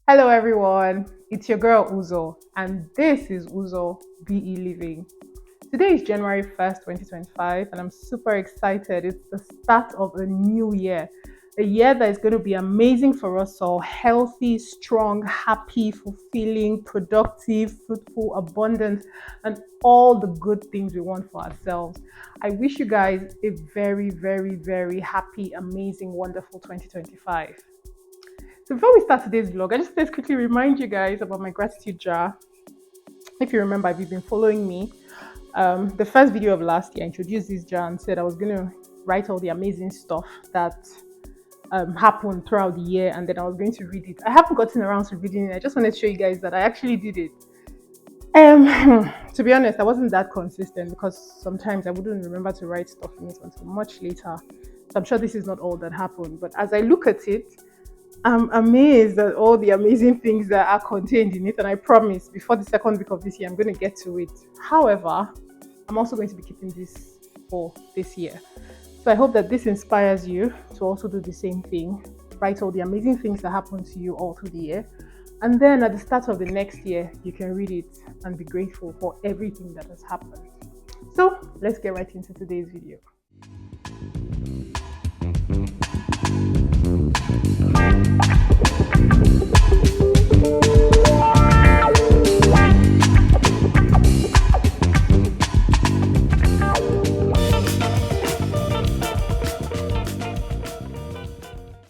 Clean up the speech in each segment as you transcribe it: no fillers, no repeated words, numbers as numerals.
Hello everyone, it's your girl Uzo, and this is Uzo BE Living. Today is January 1st, 2025, and I'm super excited. It's the start of a new year, a year that is going to be amazing for us all: healthy, strong, happy, fulfilling, productive, fruitful, abundant, and all the good things we want for ourselves. I wish you guys a very, very, very happy, amazing, wonderful 2025. So before we start today's vlog, I just want to quickly remind you guys about my gratitude jar. If you remember, if you've been following me, the first video of last year I introduced this jar and said I was going to write all the amazing stuff that happened throughout the year, and then I was going to read it. I haven't gotten around to reading it. I just wanted to show you guys that I actually did it. To be honest, I wasn't that consistent because sometimes I wouldn't remember to write stuff in it until much later. So I'm sure this is not all that happened. But as I look at it, I'm amazed at all the amazing things that are contained in it, and I promise before the second week of this year, I'm going to get to it. However, I'm also going to be keeping this for this year. So I hope that this inspires you to also do the same thing. Write all the amazing things that happen to you all through the year. And then at the start of the next year, you can read it and be grateful for everything that has happened. So let's get right into today's video.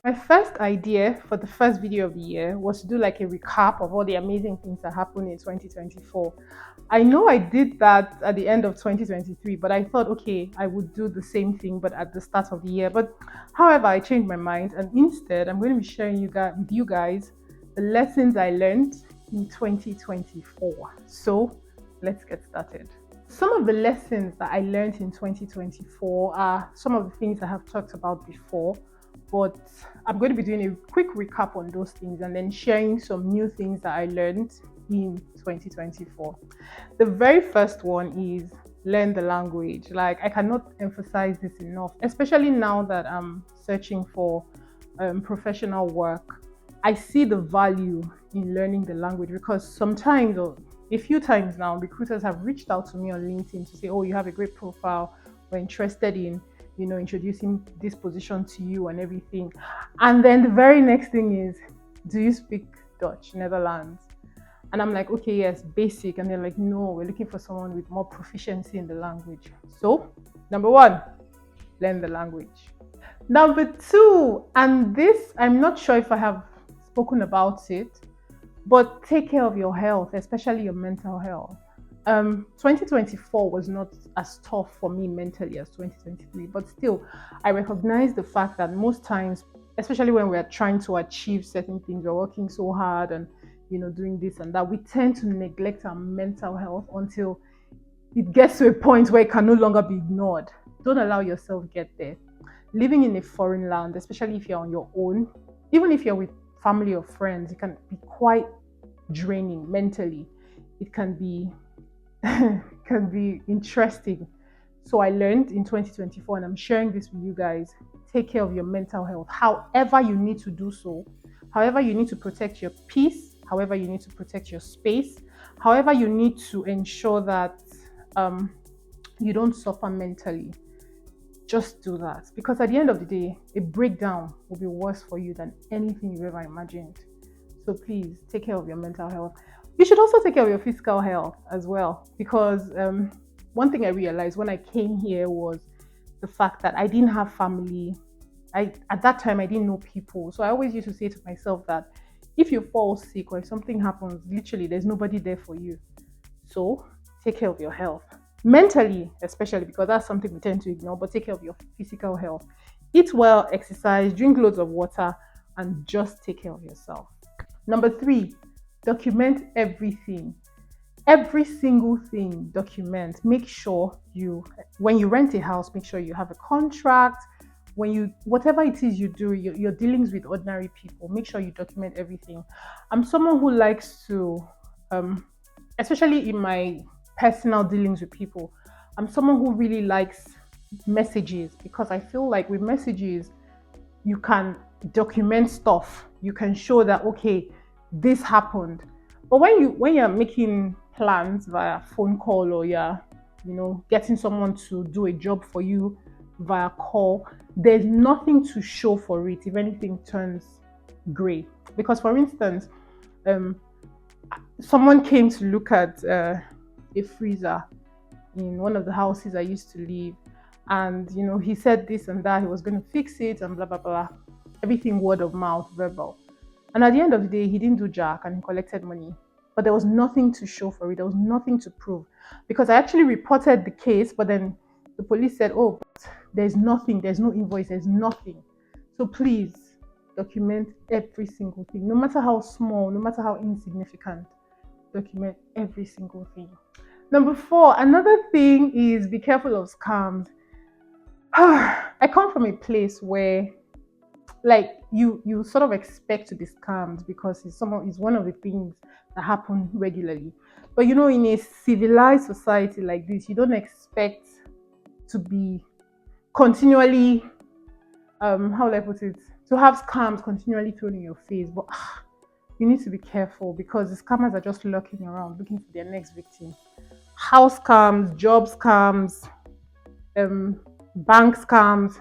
My first idea for the first video of the year was to do like a recap of all the amazing things that happened in 2024. I know I did that at the end of 2023, but I thought, okay, I would do the same thing, but at the start of the year. But however, I changed my mind, and instead, I'm going to be sharing with you guys the lessons I learned in 2024. So let's get started. Some of the lessons that I learned in 2024 are some of the things I have talked about before, but I'm going to be doing a quick recap on those things and then sharing some new things that I learned in 2024. The very first one is learn the language. Like, I cannot emphasize this enough, especially now that I'm searching for professional work. I see the value in learning the language because sometimes, or a few times now, recruiters have reached out to me on LinkedIn to say, oh, you have a great profile, we're interested in introducing this position to you and everything. And then the very next thing is, do you speak Dutch, Netherlands? And I'm like, okay, yes, basic. And they're like, no, we're looking for someone with more proficiency in the language. So, number one, learn the language. Number two, and this, I'm not sure if I have spoken about it, but take care of your health, especially your mental health. 2024 was not as tough for me mentally as 2023, but still, I recognize the fact that most times, especially when we're trying to achieve certain things, we're working so hard and doing this and that, we tend to neglect our mental health until it gets to a point where it can no longer be ignored. Don't allow yourself get there. Living in a foreign land, especially if you're on your own, even if you're with family or friends, it can be quite draining mentally. It can be can be interesting. So I learned in 2024, and I'm sharing this with you guys. Take care of your mental health. However you need to do so, however you need to protect your peace, however you need to protect your space, however you need to ensure that you don't suffer mentally. Just do that, because at the end of the day, a breakdown will be worse for you than anything you've ever imagined. So please take care of your mental health. You should also take care of your physical health as well, because one thing I realized when I came here was the fact that I didn't have family. At that time I didn't know people, so I always used to say to myself that if you fall sick or if something happens, literally there's nobody there for you. So take care of your health, mentally especially, because that's something we tend to ignore. But take care of your physical health. Eat well, exercise, drink loads of water, and just take care of yourself. Number three, document everything. Every single thing, document. Make sure when you rent a house, make sure you have a contract. Whatever it is you do, your dealings with ordinary people, make sure you document everything. I'm someone who likes to, especially in my personal dealings with people, I'm someone who really likes messages, because I feel like with messages, you can document stuff. You can show that, okay, this happened. But when you're making plans via phone call, or you're, getting someone to do a job for you via call, there's nothing to show for it if anything turns gray. Because for instance, um, someone came to look at a freezer in one of the houses I used to live. And, he said this and that, he was going to fix it and blah, blah, blah. Everything word of mouth, verbal. And at the end of the day, he didn't do jack and he collected money. But there was nothing to show for it. There was nothing to prove. Because I actually reported the case, but then the police said, oh, but there's nothing, there's no invoice, there's nothing. So please document every single thing, no matter how small, no matter how insignificant. Document every single thing. Number 4, another thing is be careful of scams. I come from a place where, like, you sort of expect to be scammed because it's one of the things that happen regularly. But in a civilized society like this, you don't expect to be continually, how will I put it, to have scams continually thrown in your face. But you need to be careful because the scammers are just lurking around looking for their next victim. House scams, job scams, bank scams.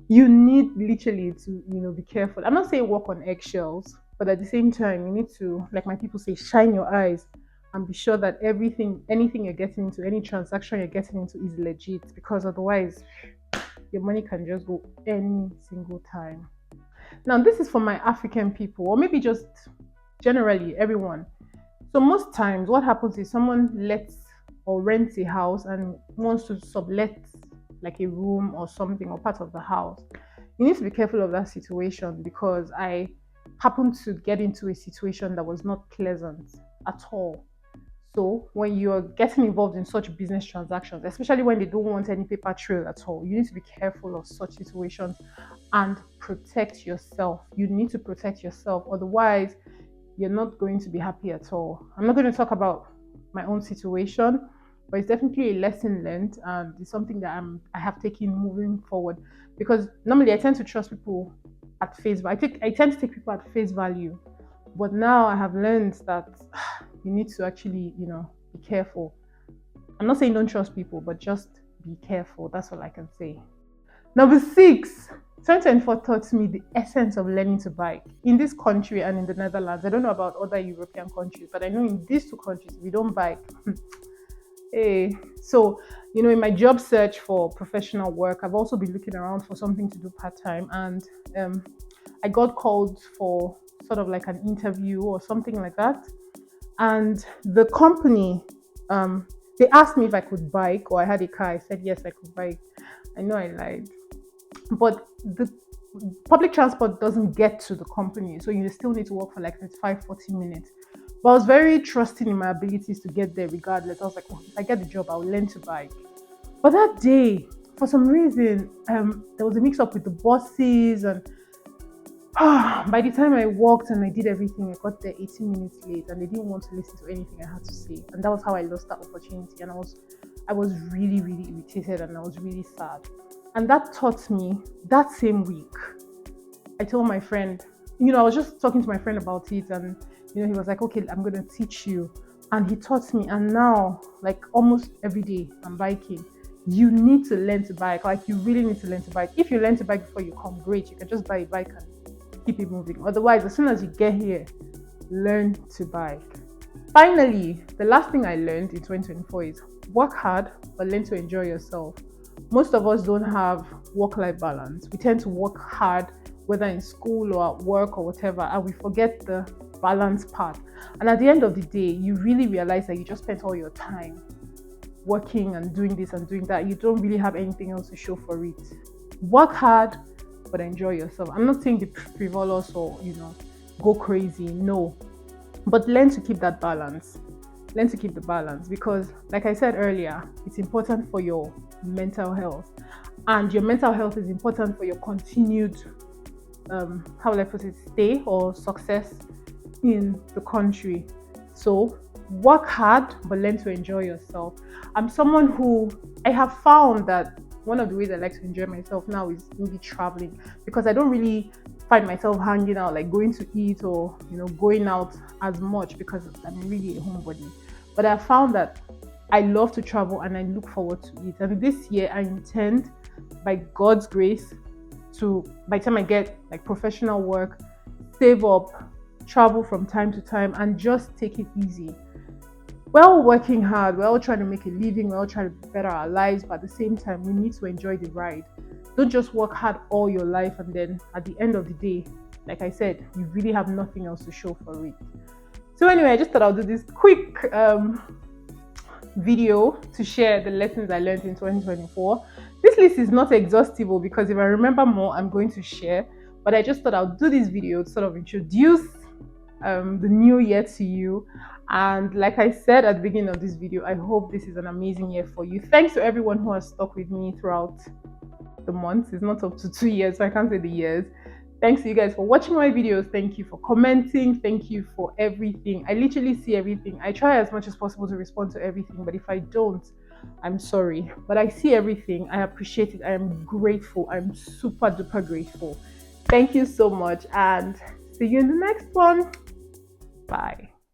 You need literally to, be careful. I'm not saying walk on eggshells, but at the same time, you need to, like my people say, shine your eyes and be sure that anything you're getting into, any transaction you're getting into is legit, because otherwise your money can just go any single time. Now, this is for my African people, or maybe just generally everyone. So most times what happens is someone lets or rents a house and wants to sublet like a room or something or part of the house. You need to be careful of that situation, because I happened to get into a situation that was not pleasant at all. So when you're getting involved in such business transactions, especially when they don't want any paper trail at all, you need to be careful of such situations and protect yourself. You need to protect yourself, otherwise you're not going to be happy at all. I'm not going to talk about my own situation, but it's definitely a lesson learned, and it's something that I have taken moving forward. Because normally I tend to trust people at face value. I tend to take people at face value, but now I have learned that you need to actually, be careful. I'm not saying don't trust people, but just be careful. That's all I can say. Number 6, 2024 taught me the essence of learning to bike in this country and in the Netherlands. I don't know about other European countries, but I know in these 2 countries, if you don't bike, hey. So, in my job search for professional work, I've also been looking around for something to do part-time, and I got called for sort of like an interview or something like that. And the company, they asked me if I could bike or I had a car. I said yes, I could bike. I know I lied, but the public transport doesn't get to the company, so you still need to walk for like 35-40 minutes. But I was very trusting in my abilities to get there regardless. I was like, oh, if I get the job, I'll learn to bike. But that day, for some reason, there was a mix up with the buses, and by the time I walked and I did everything, I got there 18 minutes late, and they didn't want to listen to anything I had to say. And that was how I lost that opportunity. And I was really, really irritated, and I was really sad. And that taught me, that same week, I told my friend, I was just talking to my friend about it, and he was like, okay, I'm going to teach you. And he taught me, and now, like, almost every day I'm biking. You need to learn to bike. Like, you really need to learn to bike. If you learn to bike before you come, great. You can just buy a bike and keep it moving. Otherwise, as soon as you get here, learn to bike. Finally, the last thing I learned in 2024 is work hard, but learn to enjoy yourself. Most of us don't have work-life balance. We tend to work hard, whether in school or at work or whatever, and we forget the balance part. And at the end of the day, you really realize that you just spent all your time working and doing this and doing that. You don't really have anything else to show for it. Work hard, but enjoy yourself. I'm not saying be frivolous or, go crazy. No. But learn to keep that balance. Learn to keep the balance, because, like I said earlier, it's important for your mental health. And your mental health is important for your continued, how will I put it, stay or success in the country. So work hard, but learn to enjoy yourself. I'm someone who, I have found that one of the ways I like to enjoy myself now is maybe traveling, because I don't really find myself hanging out, like going to eat or going out as much because I'm really a homebody. But I found that I love to travel and I look forward to it. And this year I intend, by God's grace, to by the time I get like professional work, save up, travel from time to time, and just take it easy. We're all working hard, we're all trying to make a living, we're all trying to better our lives, but at the same time, we need to enjoy the ride. Don't just work hard all your life and then at the end of the day, like I said, you really have nothing else to show for it. So, anyway, I just thought I'll do this quick video to share the lessons I learned in 2024. This list is not exhaustible because if I remember more, I'm going to share. But I just thought I'll do this video to sort of introduce the new year to you. And like I said at the beginning of this video, I hope this is an amazing year for you. Thanks to everyone who has stuck with me throughout the months. It's not up to 2 years, so I can't say the years. Thanks to you guys for watching my videos. Thank you for commenting. Thank you for everything. I literally see everything. I try as much as possible to respond to everything, but if I don't, I'm sorry. But I see everything. I appreciate it. I am grateful. I'm super duper grateful. Thank you so much, and see you in the next one. Bye.